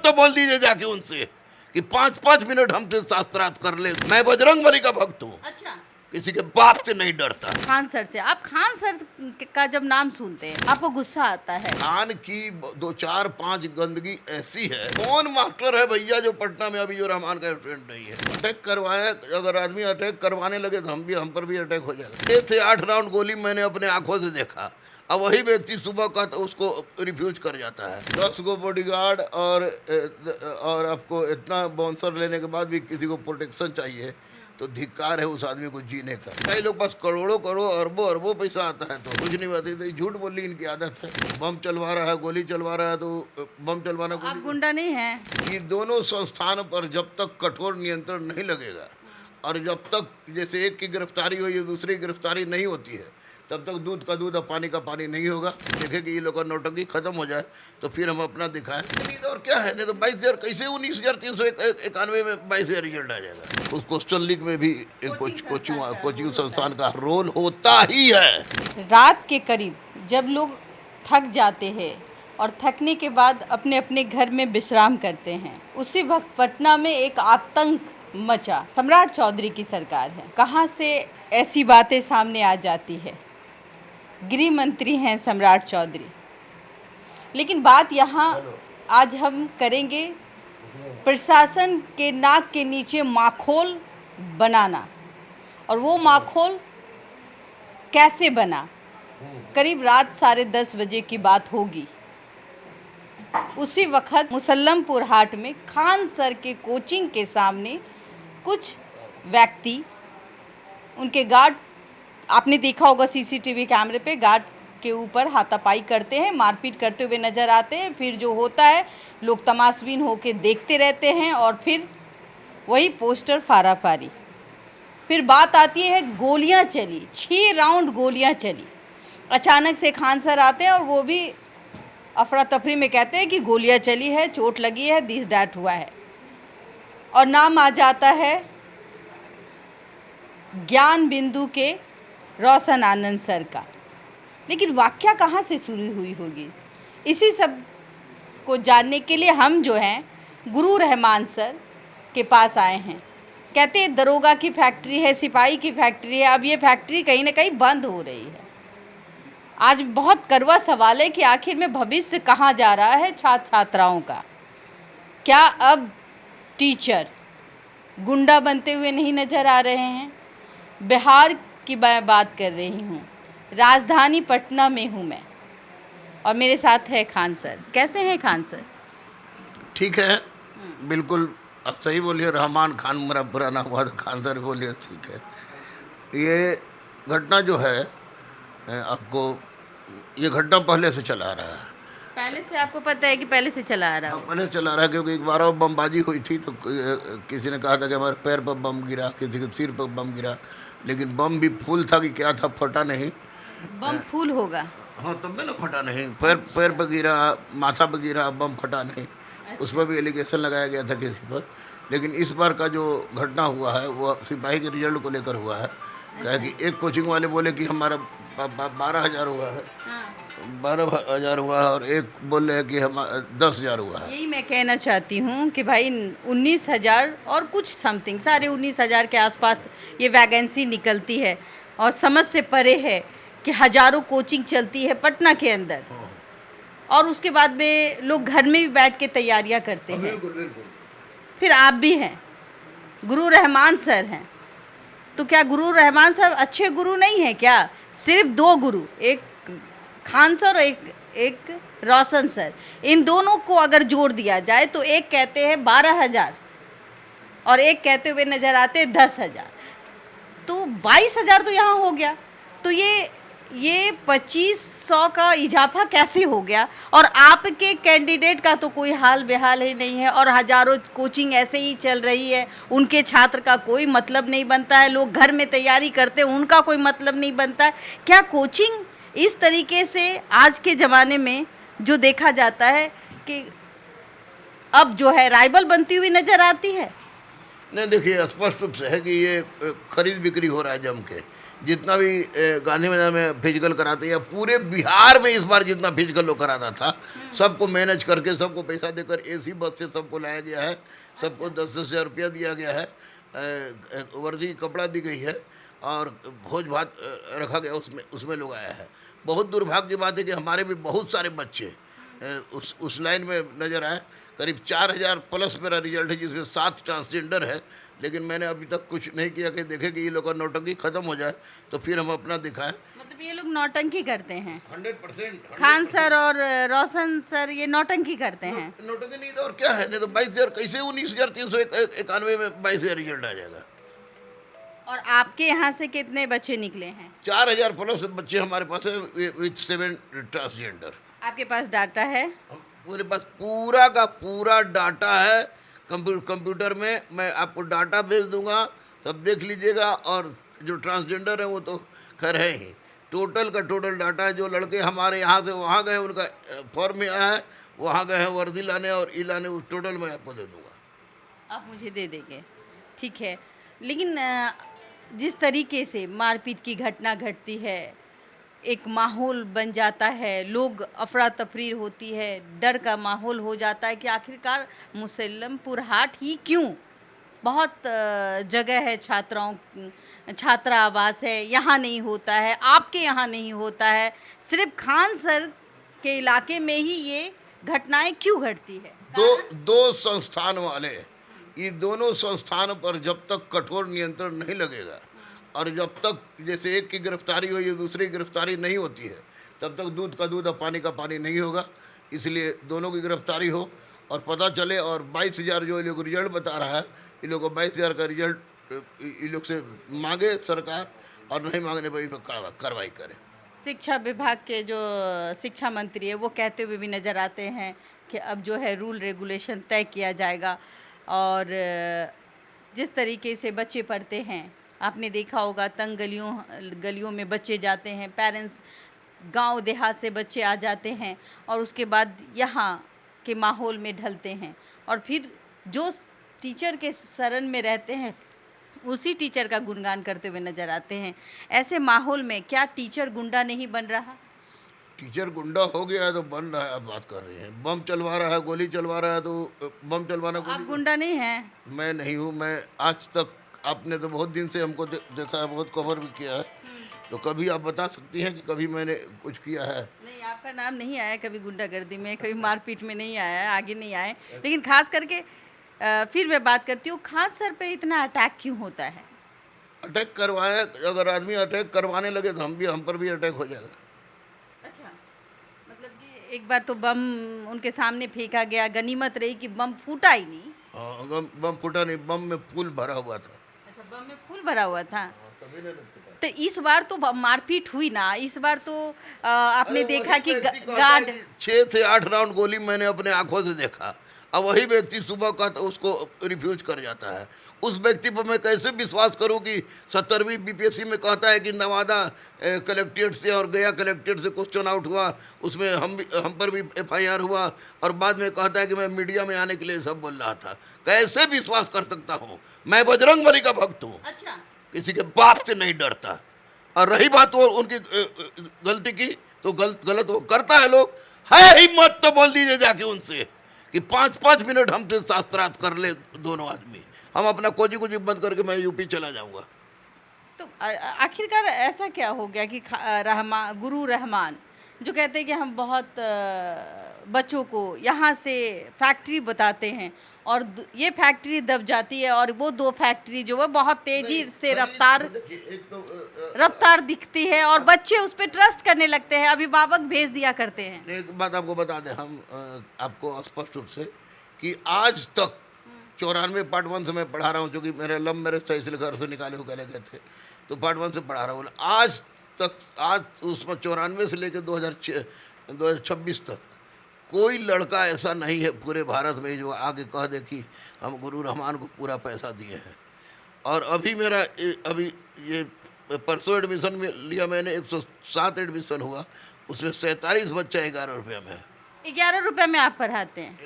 तो बोल दीजिए जाके उनसे कि 5-5 मिनट हमसे शास्त्रार्थ कर ले। मैं बजरंग बली का भक्त हूँ, अच्छा, किसी के बाप से नहीं डरता। खान सर से, आप खान सर का जब नाम सुनते हैं आपको गुस्सा आता है? खान की 2-4-5 गंदगी ऐसी है। कौन मास्टर है भैया जो पटना में अभी जो रहमान का स्टूडेंट नहीं है? अटैक करवाया, अगर आदमी अटैक करवाने लगे तो हम पर भी अटैक हो जाएगा। 6 से 8 राउंड गोली मैंने अपने आंखों से देखा। अब वही व्यक्ति सुबह का तो उसको रिफ्यूज कर जाता है। 10 गो बॉडीगार्ड और आपको इतना बाउंसर लेने के बाद भी किसी को प्रोटेक्शन चाहिए, तो धिक्कार है उस आदमी को जीने का। कई लोग पास करोड़ों अरबों पैसा आता है तो कुछ नहीं बात है। झूठ बोलनी इनकी आदत है। बम चलवा रहा है, गोली चलवा रहा है, तो बम चलवाना आप गुंडा नहीं हैं? ये दोनों संस्थान पर जब तक कठोर नियंत्रण नहीं लगेगा और जब तक जैसे एक की गिरफ्तारी हुई है दूसरी गिरफ्तारी नहीं होती है, तब तक दूध का दूध और पानी का पानी नहीं होगा। देखे कि ये लोग का नौटंकी खत्म हो जाए तो फिर हम अपना दिखाएं। और क्या है, नहीं तो 22,000 कैसे 19,391 में 22,000 रिजल्ट आ जाएगा। उस क्वेश्चन लीक में भी कोचिंग संस्थान का रोल होता ही है। रात के करीब जब लोग थक जाते हैं और थकने के बाद अपने अपने घर में विश्राम करते हैं, उसी वक्त पटना में एक आतंक मचा। सम्राट चौधरी की सरकार है, कहाँ से ऐसी बातें सामने आ जाती है? गृह मंत्री हैं सम्राट चौधरी। लेकिन बात यहाँ आज हम करेंगे प्रशासन के नाक के नीचे माखोल बनाना, और वो माखोल कैसे बना। करीब रात 10:30 बजे की बात होगी। उसी वक्त मुसल्लमपुर हाट में खान सर के कोचिंग के सामने कुछ व्यक्ति, उनके गार्ड, आपने देखा होगा सीसीटीवी कैमरे पे, गार्ड के ऊपर हाथापाई करते हैं, मारपीट करते हुए नज़र आते हैं। फिर जो होता है, लोग तमाशबीन होकर देखते रहते हैं और फिर वही पोस्टर फाराफारी। फिर बात आती है, गोलियां चली, 6 राउंड गोलियां चली। अचानक से खान सर आते हैं और वो भी अफरा तफरी में कहते हैं कि गोलियां चली है, चोट लगी है, दिस डैट हुआ है, और नाम आ जाता है ज्ञान बिंदु के रोशन आनंद सर का। लेकिन वाकया कहाँ से शुरू हुई होगी, इसी सब को जानने के लिए हम जो हैं गुरु रहमान सर के पास आए हैं। कहते हैं दरोगा की फैक्ट्री है, सिपाही की फैक्ट्री है, अब ये फैक्ट्री कहीं ना कहीं बंद हो रही है। आज बहुत कड़वा सवाल है कि आखिर में भविष्य कहाँ जा रहा है छात्र छात्राओं का। क्या अब टीचर गुंडा बनते हुए नहीं नज़र आ रहे हैं? बिहार की मैं बात कर रही हूँ, राजधानी पटना में हूँ मैं, और मेरे साथ है खान सर। कैसे हैं खान सर? ठीक है, बिल्कुल अब सही बोलिए। रहमान खान मेरा बुरा नाम हुआ तो खान सर बोलिए, ठीक है। ये घटना जो है, आपको ये घटना पहले से चला आ रहा है। पहले से आपको पता है कि पहले से चला आ रहा है? पहले चला रहा है, क्योंकि एक बार और बमबाजी हुई थी तो किसी ने कहा था कि हमारे पैर पर बम गिरा, किसी के सिर पर बम गिरा, लेकिन बम भी फूल था कि क्या था फटा नहीं। बम फूल होगा? हाँ, तब में ना फटा नहीं। पैर पर गिरा, माथा पर गिरा, बम फटा नहीं। उस पर भी एलिगेशन लगाया गया था किसी पर। लेकिन इस बार का जो घटना हुआ है वो सिपाही के रिजल्ट को लेकर हुआ है। क्या कि एक कोचिंग वाले बोले कि हमारा 12,000 हुआ है, 12,000 हुआ है, और एक बोल रहे हैं कि हम 10,000 हुआ है। यही मैं कहना चाहती हूँ कि भाई 19,000 और कुछ समथिंग, साढ़े 19,000 के आसपास ये वैकेंसी निकलती है, और समझ से परे है कि हज़ारों कोचिंग चलती है पटना के अंदर, और उसके बाद में लोग घर में भी बैठ के तैयारियाँ करते हैं। फिर आप भी हैं, गुरु रहमान सर हैं, तो क्या गुरु रहमान सर अच्छे गुरु नहीं हैं क्या? सिर्फ 2 गुरु, एक खान सर और एक रोशन सर, इन दोनों को अगर जोड़ दिया जाए तो एक कहते हैं 12,000 और एक कहते हुए नज़र आते हैं 10,000, तो 22,000 तो यहाँ हो गया। तो ये 2,500 का इजाफा कैसे हो गया? और आपके कैंडिडेट का तो कोई हाल बेहाल ही नहीं है, और हज़ारों कोचिंग ऐसे ही चल रही है, उनके छात्र का कोई मतलब नहीं बनता है, लोग घर में तैयारी करते हैं, उनका कोई मतलब नहीं बनता है। क्या कोचिंग इस तरीके से आज के ज़माने में जो देखा जाता है कि अब जो है राइवल बनती हुई नज़र आती है? नहीं देखिए, स्पष्ट रूप से है कि ये खरीद बिक्री हो रहा है जम के। जितना भी गांधी मैदान में फिजिकल कराते हैं, या पूरे बिहार में इस बार जितना फिजिकल लोग कराता था, सबको मैनेज करके, सबको पैसा देकर एसी बस से सबको लाया गया है, सबको 10-10 हज़ार रुपया दिया गया है, वर्दी कपड़ा दी गई है, और भोज भात रखा गया, उसमें उसमें लोग आया है। बहुत दुर्भाग्य की बात है कि हमारे भी बहुत सारे बच्चे उस लाइन में नज़र आए। करीब 4,000 प्लस मेरा रिजल्ट है, जिसमें 7 ट्रांसजेंडर है। लेकिन मैंने अभी तक कुछ नहीं किया कि देखे कि ये लोग का नौटंकी खत्म हो जाए तो फिर हम अपना दिखाएं। मतलब ये लोग नौटंकी करते हैं? 100%। खान सर और रोशन सर ये नौटंकी करते हैं? नौटंकी नहीं तो और क्या है, नहीं तो 22,000 कैसे 19,391 में 22,000 रिजल्ट आ जाएगा। और आपके यहाँ से कितने बच्चे निकले हैं? 4,000 प्लस बच्चे हमारे पास है विथ 7 ट्रांसजेंडर। आपके पास डाटा है? मेरे पास पूरा का पूरा डाटा है कंप्यूटर में। मैं आपको डाटा भेज दूंगा, सब देख लीजिएगा। और जो ट्रांसजेंडर है वो तो खैर है ही, टोटल का टोटल डाटा है। जो लड़के हमारे यहाँ से वहाँ गए, उनका फॉर्म में आया है, वहाँ गए हैं वर्दी लाने और ई लाने, उस टोटल मैं आपको दे दूंगा। आप मुझे दे देंगे, ठीक है। लेकिन जिस तरीके से मारपीट की घटना घटती है, एक माहौल बन जाता है, लोग अफरा तफरी होती है, डर का माहौल हो जाता है कि आखिरकार मुसल्लमपुर हाट ही क्यों? बहुत जगह है, छात्रा आवास है, यहाँ नहीं होता है, आपके यहाँ नहीं होता है, सिर्फ खान सर के इलाके में ही ये घटनाएं क्यों घटती है? दो संस्थान वाले, ये दोनों संस्थानों पर जब तक कठोर नियंत्रण नहीं लगेगा, और जब तक जैसे एक की गिरफ्तारी हो या दूसरी की गिरफ्तारी नहीं होती है, तब तक दूध का दूध और पानी का पानी नहीं होगा। इसलिए दोनों की गिरफ्तारी हो और पता चले। और 22,000 जो ये लोग रिजल्ट बता रहा है, इन लोगों को 22,000 का रिजल्ट इन लोग से मांगे सरकार, और नहीं मांगने पर इन पर कार्रवाई करे। शिक्षा विभाग के जो शिक्षा मंत्री है वो कहते हुए भी नज़र आते हैं कि अब जो है रूल रेगुलेशन तय किया जाएगा। और जिस तरीके से बच्चे पढ़ते हैं, आपने देखा होगा, तंग गलियों में बच्चे जाते हैं, पेरेंट्स गांव देहात से बच्चे आ जाते हैं और उसके बाद यहाँ के माहौल में ढलते हैं, और फिर जो टीचर के शरण में रहते हैं उसी टीचर का गुणगान करते हुए नज़र आते हैं। ऐसे माहौल में क्या टीचर गुंडा नहीं बन रहा? टीचर गुंडा हो गया है तो बन रहा है। आप बात कर रहे हैं, बम चलवा रहा है, गोली चलवा रहा है, तो बम चलवाना आप गुंडा नहीं हैं? मैं नहीं हूँ। मैं आज तक, आपने तो बहुत दिन से हमको देखा है, बहुत कवर भी किया है, तो कभी आप बता सकती हैं कि कभी मैंने कुछ किया है? नहीं, आपका नाम नहीं आया कभी गुंडागर्दी में, कभी मारपीट में नहीं आया है, आगे नहीं आए। लेकिन खास करके फिर मैं बात करती हूँ, खान सर पे इतना अटैक क्यों होता है? अटैक करवाया, अगर आदमी अटैक करवाने लगे तो हम पर भी अटैक हो जाएगा। अच्छा, मतलब कि एक बार तो बम उनके सामने फेंका गया, गनीमत रही कि बम फूटा ही नहीं। हाँ, बम फूटा नहीं, बम में फूल भरा हुआ था। अच्छा, बम में फूल भरा हुआ था। तभी नहीं फूटा। तो इस बार तो मारपीट हुई ना, इस बार तो आपने देखा कि गार्ड 6 से 8 राउंड गोली मैंने अपने आंखों से देखा। अब वही व्यक्ति सुबह का तो उसको रिफ्यूज कर जाता है। उस व्यक्ति पर मैं कैसे विश्वास करूं कि 70वीं बीपीएससी में कहता है कि नवादा कलेक्ट्रेट से और गया कलेक्ट्रेट से क्वेश्चन आउट हुआ, उसमें हम पर भी एफआईआर हुआ, और बाद में कहता है कि मैं मीडिया में आने के लिए सब बोल रहा था। कैसे विश्वास कर सकता हूँ? मैं बजरंगबली का भक्त हूँ। अच्छा, किसी के बाप से नहीं डरता। और रही बात वो उनकी गलती की, तो गलत वो करता है, लोग है हिम्मत तो बोल दीजिए जाके उनसे कि 5-5 मिनट हमसे शास्त्रार्थ कर ले दोनों आदमी, हम अपना कोजी बंद करके मैं यूपी चला जाऊंगा। तो आखिरकार ऐसा क्या हो गया कि गुरु रहमान जो कहते हैं कि हम बहुत बच्चों को यहाँ से फैक्ट्री बताते हैं और ये फैक्ट्री दब जाती है, और वो 2 फैक्ट्री जो है बहुत तेजी से रफ्तार दिखती है और बच्चे उस पर ट्रस्ट करने लगते हैं, अभिभावक भेज दिया करते हैं। एक बात आपको बता दें हम, आपको स्पष्ट रूप से, कि आज तक 94 पार्ट 1 से मैं पढ़ा रहा हूँ, क्योंकि मेरे लव मेरे सही से घर से निकाले हुए गए थे, तो पार्ट 1 से पढ़ा रहा हूँ। आज तक, आज उसमें 94 से लेकर 2026 तक कोई लड़का ऐसा नहीं है पूरे भारत में जो आगे कह दे कि हम गुरु रहमान को पूरा पैसा दिए हैं। और अभी मेरा अभी ये परसों एडमिशन में लिया मैंने, 107 एडमिशन हुआ, उसमें 47 बच्चा 11 रुपये में है। 11 रुपए में आप पढ़ाते हैं?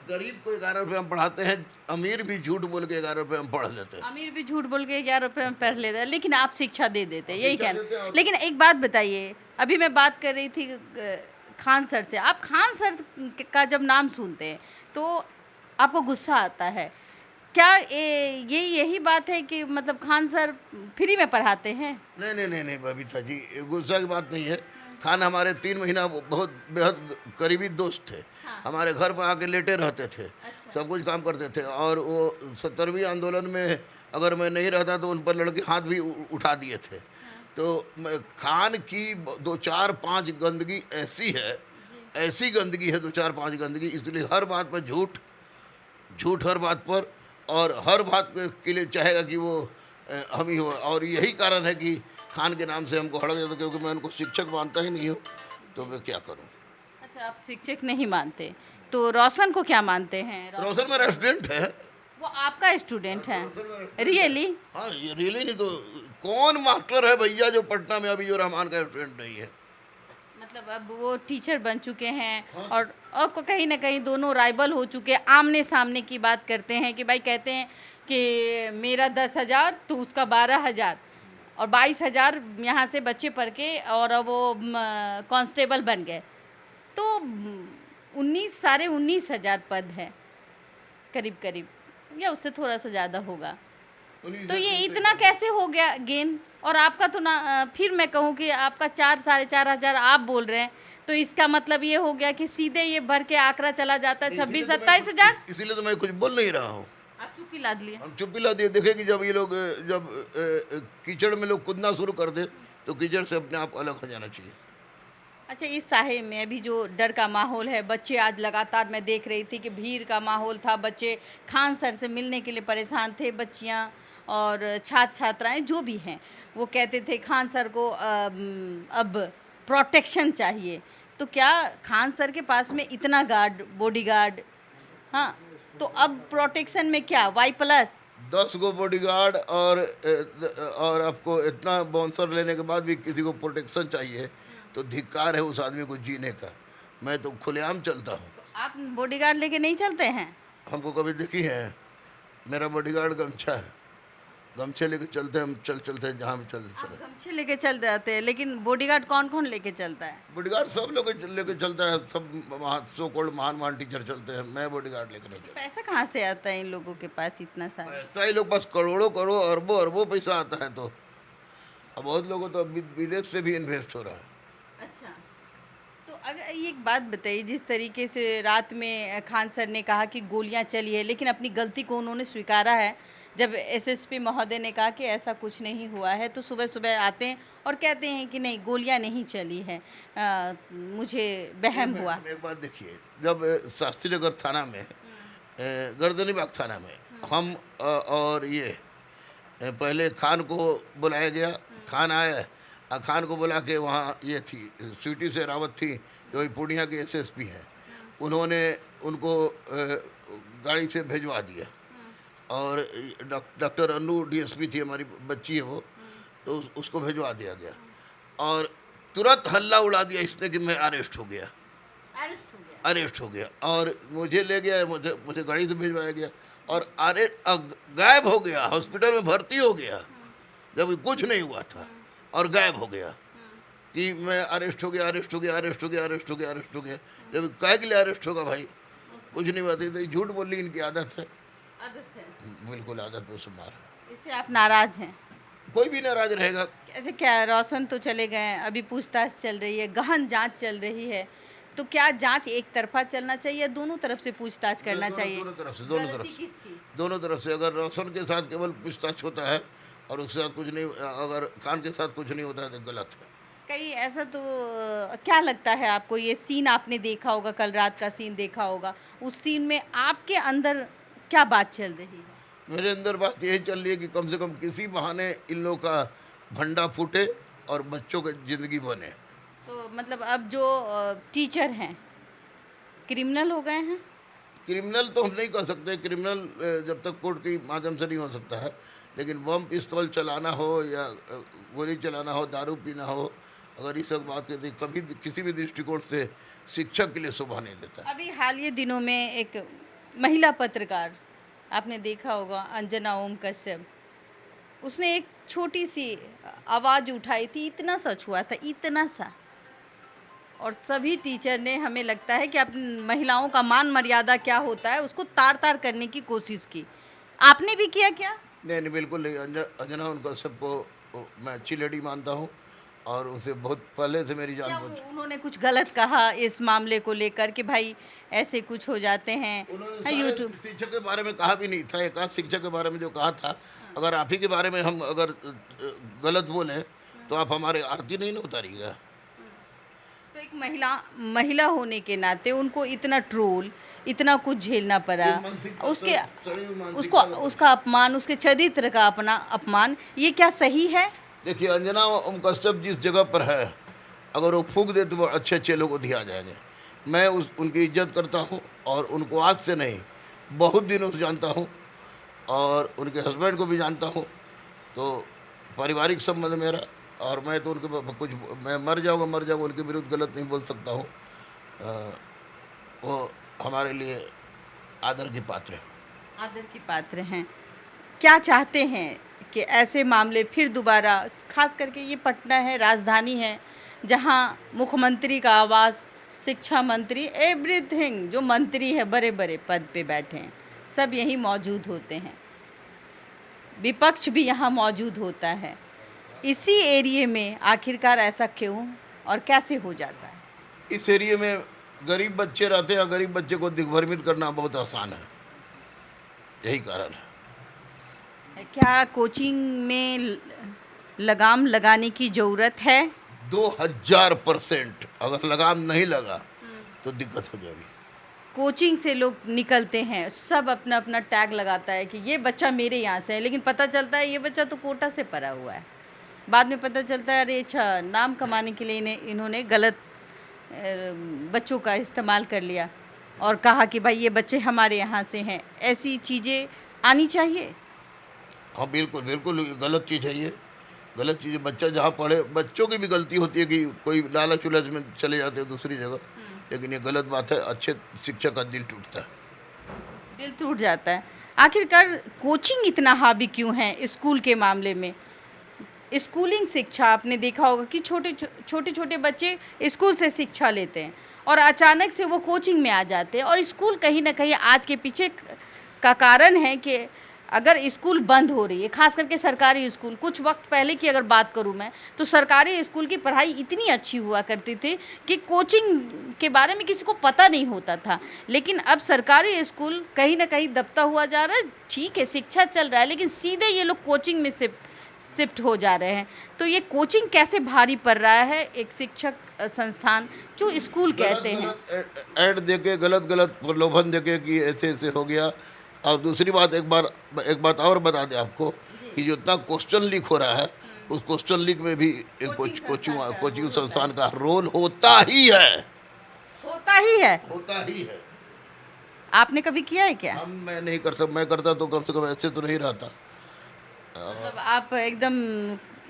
गरीब को 11 रुपये हम पढ़ाते हैं, अमीर भी झूठ बोल के 11 रुपये हम पढ़ लेते हैं। अमीर भी झूठ बोल के 11 रुपए में पढ़ लेता है, लेकिन आप शिक्षा दे देते हैं, यही शिक्षा देते हैं कहना। और- लेकिन एक बात बताइए, अभी मैं बात कर रही थी खान सर से। आप खान सर का जब नाम सुनते हैं तो आपको गुस्सा आता है क्या? ये यही बात है कि मतलब खान सर फ्री में पढ़ाते हैं? नहीं बबीता जी, ये गुस्सा की बात नहीं है। खान हमारे 3 महीना बहुत बेहद करीबी दोस्त थे। हमारे घर पर आके लेटे रहते थे, सब कुछ काम करते थे। और वो 70वीं आंदोलन में अगर मैं नहीं रहता तो उन पर लड़के हाथ भी उठा दिए थे। तो खान की 2-4-5 गंदगी ऐसी है, ऐसी गंदगी है 2-4-5 गंदगी, इसलिए हर बात पर झूठ हर बात पर, और हर बात के लिए चाहेगा कि वो हम ही हो। और यही कारण है कि खान के नाम से हमको हड़क जाता, क्योंकि मैं उनको शिक्षक मानता ही नहीं हूँ, तो मैं क्या करूँ। अच्छा, आप शिक्षक नहीं मानते, तो रोशन को क्या मानते हैं? रोशन मेरा स्टूडेंट है। वो आपका स्टूडेंट है? रियली? हाँ, ये रियली नहीं तो कौन मास्टर है भैया जो पटना में अभी जो रहमान का स्टूडेंट नहीं है। मतलब अब वो टीचर बन चुके हैं और कहीं ना कहीं दोनों राइवल हो चुके हैं, आमने सामने की बात करते हैं कि भाई कहते हैं कि मेरा 10,000 तो उसका 12,000 और 22,000 यहाँ से बच्चे पढ़ के और वो कांस्टेबल बन गए। तो 19,000 पद है करीब करीब, या उससे थोड़ा सा ज़्यादा होगा। तो ये इतना कैसे हो गया गेन? और आपका तो ना, फिर मैं कहूँ कि आपका 4-4,500 आप बोल रहे हैं, तो इसका मतलब ये हो गया कि सीधे ये भर के आंकड़ा चला जाता है 26-27,000। इसीलिए तो मैं कुछ बोल नहीं रहा हूँ। आप चुप्पी लाद लिए। हम चुप्पी ला दिए। देखे कि जब ये लोग जब कीचड़ में लोग कूदना शुरू कर दे तो कीचड़ से अपने आप अलग हो जाना चाहिए। अच्छा, इस साहे में अभी जो डर का माहौल है, बच्चे आज लगातार मैं देख रही थी कि भीड़ का माहौल था, बच्चे खान सर से मिलने के लिए परेशान थे, बच्चियां और छात्र छात्राएं जो भी हैं, वो कहते थे खान सर को अब प्रोटेक्शन चाहिए। तो क्या खान सर के पास में इतना गार्ड, बॉडीगार्ड, हाँ, तो अब प्रोटेक्शन में क्या Y+ 10 गो बॉडीगार्ड और आपको इतना बाउंसर लेने के बाद भी किसी को प्रोटेक्शन चाहिए, तो धिक्कार है उस आदमी को जीने का। मैं तो खुलेआम चलता हूँ। आप बॉडीगार्ड लेके नहीं चलते हैं? हमको कभी देखी है? मेरा बॉडीगार्ड गमछा है, गमछे लेके चलते हैं हम, चलते हैं जहाँ भी चलते आप चले। गमछे लेके चल जाते हैं, लेकिन बॉडीगार्ड कौन कौन लेके चलता है? बॉडीगार्ड सब लोग लेके चलता है, सब सो कॉल्ड महान टीचर चलते हैं, मैं बॉडीगार्ड लेके नहीं चलता। पैसा कहाँ से आता है इन लोगों के पास इतना सारा? ऐसा ही लोग पास करोड़ों अरबों पैसा आता है। तो अब बहुत लोगों तो विदेश से भी इन्वेस्ट हो रहा है। अच्छा, तो अगर ये एक बात बताइए, जिस तरीके से रात में खान सर ने कहा कि गोलियां चली है, लेकिन अपनी गलती को उन्होंने स्वीकारा है। जब एसएसपी महोदय ने कहा कि ऐसा कुछ नहीं हुआ है, तो सुबह सुबह आते हैं और कहते हैं कि नहीं, गोलियां नहीं चली है, मुझे वहम हुआ। एक बात देखिए, जब शास्त्री नगर थाना में, गर्दनीबाग थाना में हम और ये पहले खान को बुलाया गया, खान आया और खान को बुला के वहाँ ये थी स्वीटी से रावत थी जो पूर्णिया के एसएसपी हैं, उन्होंने उनको गाड़ी से भिजवा दिया। और डॉक्टर अनु डीएसपी थी, हमारी बच्ची है वो, तो उसको भिजवा दिया गया और तुरंत हल्ला उड़ा दिया इसने कि मैं अरेस्ट हो गया। अरेस्ट हो गया और मुझे ले गया, मुझे गाड़ी से भिजवाया गया और गायब हो गया, हॉस्पिटल में भर्ती हो गया जब कुछ नहीं हुआ था, और गायब हो गया कि मैं अरेस्ट हो गया। जब काहे के लिए अरेस्ट होगा भाई, कुछ नहीं बात है, झूठ बोलनी इनकी आदत है। बिल्कुल आदत में शुमार है। इससे आप नाराज हैं? कोई भी नाराज रहेगा। ऐसे क्या, रोशन तो चले गए, अभी पूछताछ चल रही है, गहन जांच चल रही है, तो क्या जांच एक तरफा चलना चाहिए, दोनों तरफ से पूछताछ करना चाहिए? दोनों तरफ से। अगर रोशन के साथ केवल पूछताछ होता है और उसके साथ कुछ नहीं, अगर खान के साथ कुछ नहीं होता है तो गलत है। कहीं ऐसा तो क्या लगता है आपको, ये सीन आपने देखा होगा, कल रात का सीन देखा होगा, उस सीन में आपके अंदर क्या बात चल रही है? मेरे अंदर बात यही चल रही है कि कम से कम किसी बहाने इन लोगों का भंडा फूटे और बच्चों की ज़िंदगी बने। तो मतलब अब जो टीचर हैं क्रिमिनल हो गए हैं? क्रिमिनल तो हम नहीं कह सकते, क्रिमिनल जब तक कोर्ट के माध्यम से नहीं हो सकता है, लेकिन बम पिस्तौल चलाना हो या गोली चलाना हो, दारू पीना हो अगर इस सब बात कहते कभी किसी भी दृष्टिकोण से शिक्षक के लिए शोभा नहीं देता। अभी हालिया दिनों में एक महिला पत्रकार आपने देखा होगा, अंजना ओम कश्यप, उसने एक छोटी सी आवाज़ उठाई थी, इतना सा छुआ था, इतना सा, और सभी टीचर ने, हमें लगता है कि अपनी महिलाओं का मान मर्यादा क्या होता है उसको तार तार करने की कोशिश की। आपने भी किया क्या? नहीं नहीं, बिल्कुल नहीं। अंजना उनका सबको मैं अच्छी लेडी मानता हूँ और उनसे बहुत पहले से मेरी जान क्या पहचान। उन्होंने कुछ गलत कहा इस मामले को लेकर कि भाई ऐसे कुछ हो जाते हैं? उन्होंने यूट्यूब शायद शिक्षक के बारे में कहा भी नहीं था। एक आध शिक्षक के बारे में जो कहा था, अगर आप ही के बारे में हम अगर गलत बोलें तो आप हमारे आरती नहीं ना उतारिएगा। तो एक महिला होने के नाते उनको इतना ट्रोल, इतना कुछ झेलना पड़ा, उसके उसको उसका अपमान, उसके चरित्र का अपना अपमान, ये क्या सही है? देखिए, अंजना ओम कश्यप जिस जगह पर है, अगर वो फूंक दे तो वो अच्छे अच्छे लोग दिया जाएंगे। मैं उनकी इज्जत करता हूँ और उनको आज से नहीं बहुत दिनों से जानता हूँ और उनके हस्बैंड को भी जानता हूँ। तो पारिवारिक संबंध मेरा, और मैं तो उनके कुछ, मैं मर जाऊँगा उनके विरुद्ध गलत नहीं बोल सकता हूँ। वो हमारे लिए आदर की पात्र है। आदर की पात्र हैं। क्या चाहते हैं कि ऐसे मामले फिर दोबारा, खास करके ये पटना है, राजधानी है, जहाँ मुख्यमंत्री का आवास, शिक्षा मंत्री, एवरीथिंग, जो मंत्री है बड़े बड़े पद पे बैठे हैं, सब यहीं मौजूद होते हैं, विपक्ष भी यहाँ मौजूद होता है। इसी एरिया में आखिरकार ऐसा क्यों और कैसे हो जाता है? इस एरिया में गरीब बच्चे रहते हैं, गरीब बच्चे को दिग्भ्रमित करना बहुत आसान है, यही कारण है। क्या कोचिंग में लगाम लगाने की ज़रूरत है? 2000% अगर लगाम नहीं लगा तो दिक्कत हो जाएगी। कोचिंग से लोग निकलते हैं, सब अपना अपना टैग लगाता है कि ये बच्चा मेरे यहाँ से है, लेकिन पता चलता है ये बच्चा तो कोटा से पढ़ा हुआ है। बाद में पता चलता है अरे अच्छा, नाम कमाने के लिए इन्होंने गलत बच्चों का इस्तेमाल कर लिया और कहा कि भाई ये बच्चे हमारे यहाँ से हैं। ऐसी चीज़ें आनी चाहिए। हाँ बिल्कुल बिल्कुल, गलत चीज़ है ये, गलत चीज़ है। बच्चा जहाँ पढ़े, बच्चों की भी गलती होती है कि कोई लालच उलझ में चले जाते हैं दूसरी जगह, लेकिन ये गलत बात है। अच्छे शिक्षक का दिल टूटता है, दिल टूट जाता है। आखिरकार कोचिंग इतना हावी क्यों है स्कूल के मामले में? स्कूलिंग शिक्षा आपने देखा होगा कि छोटे छोटे बच्चे स्कूल से शिक्षा लेते हैं और अचानक से वो कोचिंग में आ जाते हैं, और स्कूल कहीं ना कहीं आज के पीछे का कारण है कि अगर स्कूल बंद हो रही है, खास करके सरकारी स्कूल। कुछ वक्त पहले की अगर बात करूं मैं, तो सरकारी स्कूल की पढ़ाई इतनी अच्छी हुआ करती थी कि कोचिंग के बारे में किसी को पता नहीं होता था, लेकिन अब सरकारी स्कूल कहीं ना कहीं दबता हुआ जा रहा है। ठीक है, शिक्षा चल रहा है, लेकिन सीधे ये लोग कोचिंग में शिफ्ट हो जा रहे हैं। तो ये कोचिंग कैसे भारी पड़ रहा है एक शिक्षक संस्थान जो स्कूल कहते हैं? ऐड देके, गलत प्रलोभन देके कि ऐसे ऐसे हो गया। और दूसरी बात, एक बात और बता दें आपको कि जो इतना क्वेश्चन लीक हो रहा है, उस क्वेश्चन लीक में भी कोचिंग संस्थान का रोल होता ही है। होता ही है। आपने कभी किया है क्या? मैं नहीं कर सकता, मैं करता तो कम से कम ऐसे तो नहीं रहता। मतलब आप एकदम,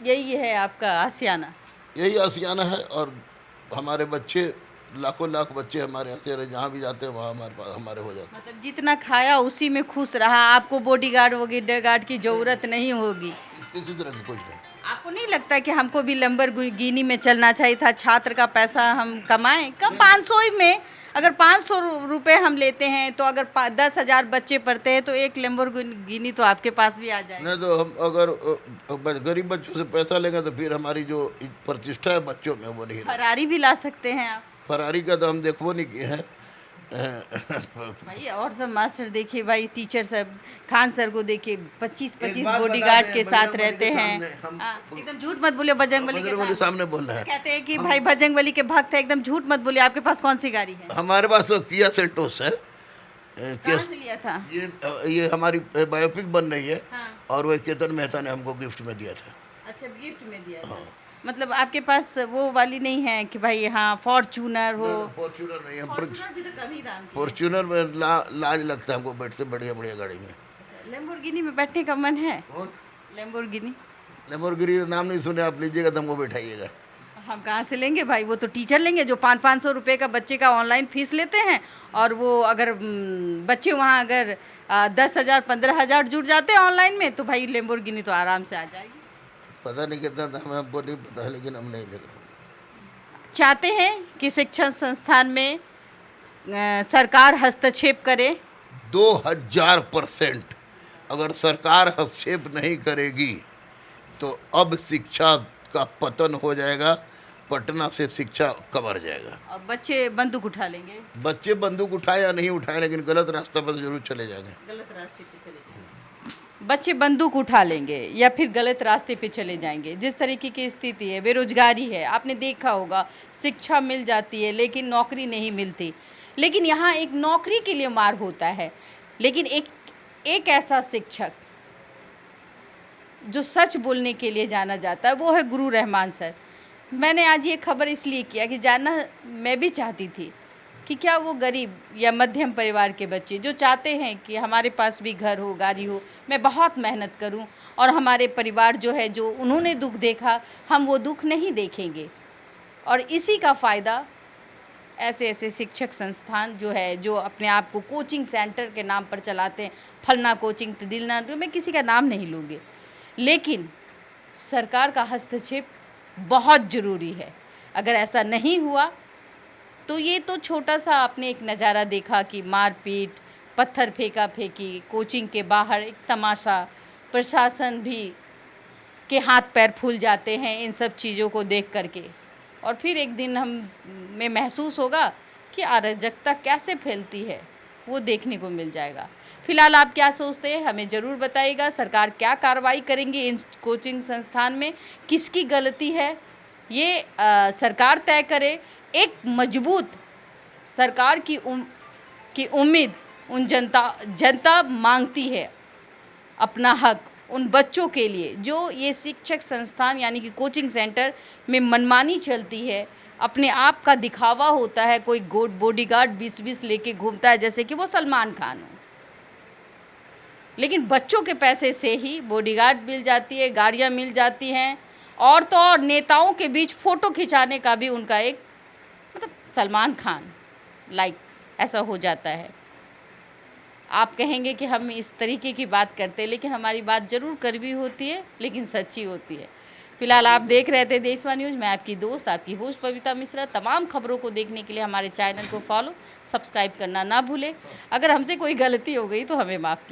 यही है आपका आशियाना? यही आशियाना है। और हमारे बच्चे, लाखों लाख बच्चे हमारे यहाँ से जहाँ भी जाते हैं वहाँ हमारे हो जाते हैं। मतलब जितना खाया उसी में खुश रहा, आपको बॉडीगार्ड वगैरह की जरूरत नहीं होगी? किसी तरह की कुछ नहीं। आपको नहीं लगता कि हमको भी लैम्बोर्गिनी में चलना चाहिए था? छात्र का पैसा हम कमाएं कम, 500 ही में, अगर 500 रुपये हम लेते हैं तो अगर 10,000 बच्चे पढ़ते हैं तो एक लैम्बोर्गिनी तो आपके पास भी आ जाए। नहीं तो हम अगर गरीब बच्चों से पैसा लेंगे तो फिर हमारी जो प्रतिष्ठा है बच्चों में वो नहीं। फरारी भी ला सकते हैं आप। फरारी का तो हम देखो नहीं किए हैं भाई। और सब मास्टर देखिए भाई, टीचर सब, खान सर को देखिए, 25 बॉडीगार्ड के साथ रहते हैं। एकदम झूठ मत बोलिए, बजरंगबली के सामने बोल रहे हैं। कहते हैं कि भाई बजरंगबली के भक्त है, एकदम झूठ मत बोलिए। आपके पास कौन सी गाड़ी है? हमारे पास तो किया सेल्टोस है। कहाँ से लिया था? ये हमारी बायोपिक बन रही है। हाँ। और वो केतन मेहता ने हमको गिफ्ट में दिया था। अच्छा, गिफ्ट में दिया था। मतलब आपके पास वो वाली नहीं है कि भाई हाँ फॉर्च्यूनर हो? फॉर्च्यूनर नहीं है। फॉर्च्यूनर भी तो कम ही दाम की है। फॉर्च्यूनर में लाज लगता है हमको बैठ से, बढ़िया गाड़ी में। लैम्बोर्गिनी में बैठने का मन है? लैम्बोर्गिनी लैम्बोर्गिनी नाम नहीं सुने आप, लीजिएगा तो हमको बैठाइएगा। हम कहाँ से लेंगे भाई, वो तो टीचर लेंगे जो 500-500 रुपये का बच्चे का ऑनलाइन फीस लेते हैं। और वो अगर बच्चे वहाँ अगर 10,000-15,000 जुड़ जाते हैं ऑनलाइन में, तो भाई लेम्बोर्गिनी तो आराम से आ जाएगी। पता नहीं कितना था, हमें हमको नहीं पता, लेकिन हम नहीं ले रहे। चाहते हैं कि शिक्षण संस्थान में सरकार हस्तक्षेप करे। 2000% अगर सरकार हस्तक्षेप नहीं करेगी तो अब शिक्षा का पतन हो जाएगा, पटना से शिक्षा कमर जाएगा। और बच्चे बंदूक उठा लेंगे। बच्चे बंदूक उठाए या नहीं उठाए, लेकिन गलत रास्ते पर जरूर चले जाएंगे। गलत रास्ते पे चले जाएंगे, बच्चे बंदूक उठा लेंगे या फिर गलत रास्ते पे चले जाएंगे। जिस तरीके की स्थिति है, बेरोजगारी है, आपने देखा होगा, शिक्षा मिल जाती है लेकिन नौकरी नहीं मिलती। लेकिन यहाँ एक नौकरी के लिए मार होता है, लेकिन एक ऐसा शिक्षक जो सच बोलने के लिए जाना जाता है वो है गुरु रहमान सर। मैंने आज ये खबर इसलिए किया कि जानना मैं भी चाहती थी कि क्या वो गरीब या मध्यम परिवार के बच्चे जो चाहते हैं कि हमारे पास भी घर हो, गाड़ी हो, मैं बहुत मेहनत करूं और हमारे परिवार जो है, जो उन्होंने दुख देखा, हम वो दुख नहीं देखेंगे। और इसी का फ़ायदा ऐसे ऐसे शिक्षक संस्थान जो है, जो अपने आप को कोचिंग सेंटर के नाम पर चलाते हैं, फलना कोचिंग, दिलना, मैं किसी का नाम नहीं लूँगी, लेकिन सरकार का हस्तक्षेप बहुत ज़रूरी है। अगर ऐसा नहीं हुआ तो ये तो छोटा सा आपने एक नज़ारा देखा कि मारपीट, पत्थर फेंका फेंकी, कोचिंग के बाहर एक तमाशा, प्रशासन भी के हाथ पैर फूल जाते हैं इन सब चीज़ों को देख करके। और फिर एक दिन हम में महसूस होगा कि अराजकता कैसे फैलती है, वो देखने को मिल जाएगा। फिलहाल आप क्या सोचते हैं, हमें ज़रूर बताइएगा। सरकार क्या कार्रवाई करेंगी इन कोचिंग संस्थान में, किसकी गलती है, ये सरकार तय करे। एक मजबूत सरकार की उम्मीद उन जनता मांगती है अपना हक उन बच्चों के लिए जो ये शिक्षक संस्थान यानी कि कोचिंग सेंटर में मनमानी चलती है, अपने आप का दिखावा होता है, कोई बॉडीगार्ड 20-20 लेके घूमता है जैसे कि वो सलमान खान हो, लेकिन बच्चों के पैसे से ही बॉडीगार्ड मिल जाती है, गाड़ियाँ मिल जाती हैं, और तो और नेताओं के बीच फ़ोटो खिंचाने का भी उनका एक मतलब सलमान खान लाइक ऐसा हो जाता है। आप कहेंगे कि हम इस तरीके की बात करते हैं, लेकिन हमारी बात ज़रूर कड़वी होती है लेकिन सच्ची होती है। फिलहाल आप देख रहे थे देशवा न्यूज़। मैं आपकी दोस्त, आपकी होस्ट पविता मिश्रा। तमाम खबरों को देखने के लिए हमारे चैनल को फॉलो, सब्सक्राइब करना ना भूलें। अगर हमसे कोई गलती हो गई तो हमें माफ़ कीजिए।